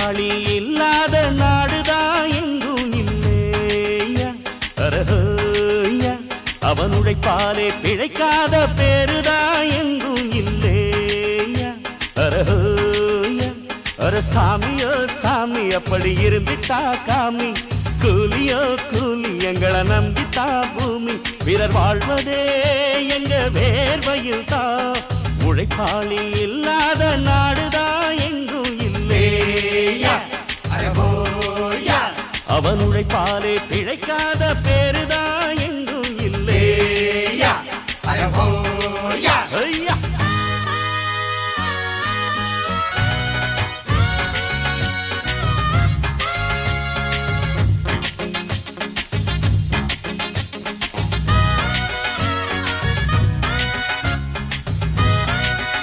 உழைப்பாளி இல்லாத நாடுதான் எங்கும் இல்லையா அரஹோயா அவன் உழைப்பாலே பிழைக்காத பேருதான் எங்கும் இல்லையா அரஹோயா அர சாமியோ சாமி அப்படி இருந்துட்டா காமி கூலியோ கூலி எங்களை நம்பித்தா பூமி பிறர் வாழ்வதே எங்க வேர்வையில் தான் உழைப்பாளி இல்லாத நாடுதான் எங்கும் இல்லையா அவன் உழைப்பாலே பிழைக்காத பேரு